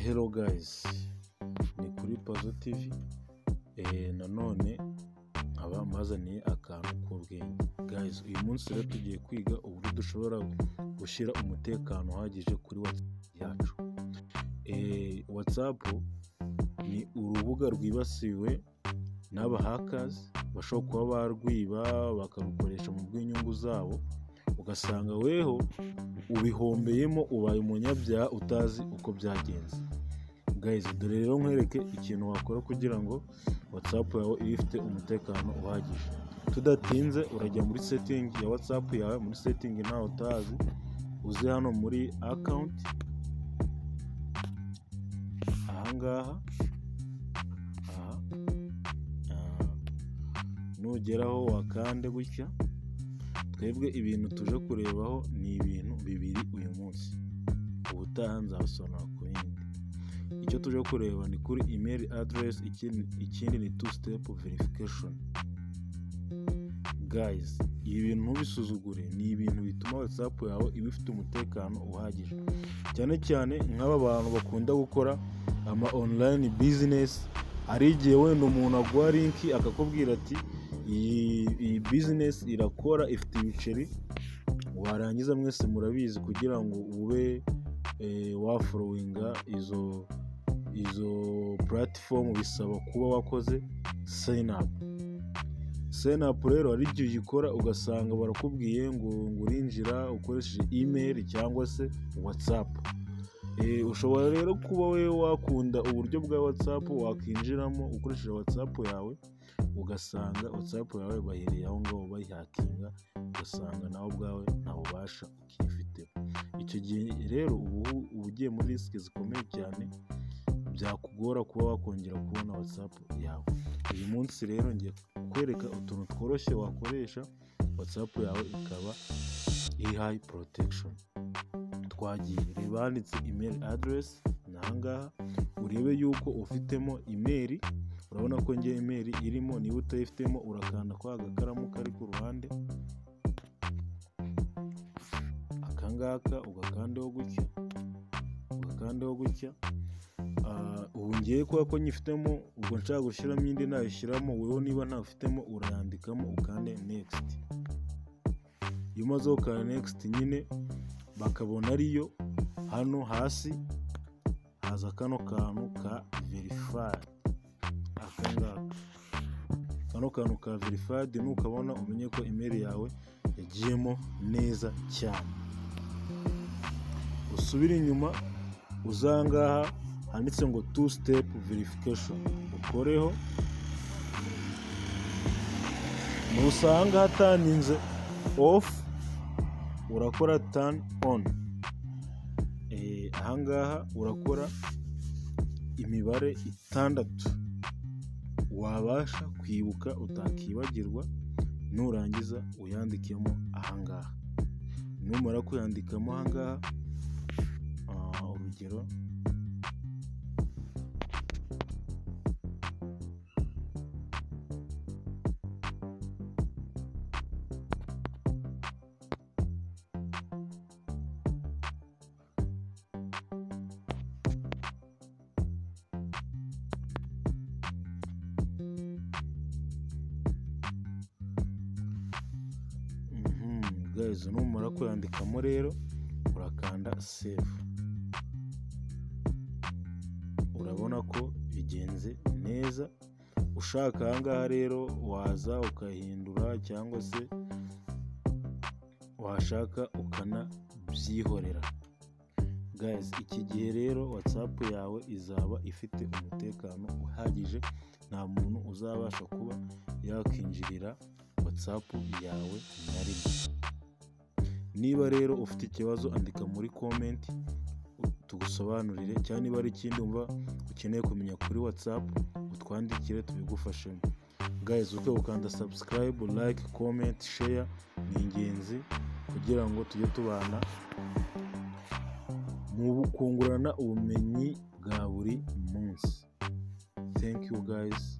Hello guys, ni kuri Pazo TV. Nanone aba mbazaniye akantu k'ubwenge guys. Uyu munsi rero tugiye kwiga uburyo dushobora gushyira umutekano uhagije kuri WhatsApp yacu. WhatsApp ni urubuga rwibasiwe n'aba hackers bashobora kuba barwiba bakarukoresha mu bw'inyungu zabo, ugasanga weho ubihombeyemo, ubaye umunyabyaha utazi uko byagenze. Guys, dore rero nkwereke ikintu wakora kugira ngo WhatsApp yawe ibe ifite umutekano uhagije. Tudatinze urajya muri setting ya WhatsApp yawe, muri setting ntaho utazi, uze hano muri account, ahangaha nugeraho wakande gutya. Twebwe ibintu tuje kurebaho ni ibintu bibiri uyu munsi, ubutaha nzasobanura ku yindi. Icyo tuje kureba ni kuri email address, ikindi ni two step verification. Guys, ibi bintu ntubisuzugure, ni ibintu bituma WhatsApp yawe iba ifite umutekano uhagije, cyane cyane nk'aba bantu bakunda gukora ama online business. Hari igihe wenda umuntu aguha link akakubwira ati iyi business irakora, ifite ibiceri, warangiza mwese murabizi kugira ngo ube wafollowinga izo platform bisaba kuba wakoze sign up. Rero hari igihe uyikora ugasanga barakubwiye ngo urinjira ukoresheje email cyangwa se WhatsApp. Ushobora rero kuba we wakunda uburyo bwa WhatsApp, wakinjiramo ukoresheje WhatsApp yawe, ugasanga WhatsApp yawe bahereye aho ngaho bayihakinga, ugasanga nawe ubwawe nta bubasha ukifite. Icyo gihe rero uba ugiye muri risike zikomeye cyane, byakugora kuba wakongera kubona WhatsApp yawe. Uyu munsi rero ngiye kwereka utuntu tworoshye wakoresha WhatsApp yawe ikaba iri high protection. Twagiye reba handitse email address, nahangaha urebe yuko ufitemo email. Urabona ko ngiye email irimo, niba utayifitemo urakanda kwa gakaramu kari ku ruhande, akangaka ugakandeho gutya. Ubu ngiye kuba ko nyifitemo, ubwo nshaka gushyiramo indi nayishyiramo. Wewe niba ntafitemo urayandikamo ukande next. Iyo umaze gukanda next nyine bakabona ariyo, hano hasi haza kano kantu ka verified. Kano kantu ka verified nukabona umenye ko email yawe yagiyemo neza cyane. Usubire inyuma uzangaha handitse ngo two step verification, ukoreho. Nusanga hataninze off, urakora turn on. Ahangaha urakora imibare 6 wabasha kwibuka utakibagirwa, nurangiza uyandikemo ahangaha. Numara kuyandikamo ahangaha, urugero guys, numara kuyandikamo rero urakanda save. Urabona ko bigenze neza. Ushaka ahangaha rero waza ukahindura, cyangwa se washaka ukanabyihorera. Guys, iki gihe rero WhatsApp yawe izaba ifite umutekano uhagije, nta muntu uzabasha kuba yakwinjirira WhatsApp yawe na rimwe. Niba rero ufite ikibazo andika muri comment tugusobanurire, cyangwa niba ari ikindi umva ukeneye kumenya kuri WhatsApp utwandikire tubigufashemo. Guys, ukanda subscribe, like, comment, share, ni ingenzi kugira ngo tujye tubana mu kungurana ubumenyi bwa buri munsi. Thank you guys.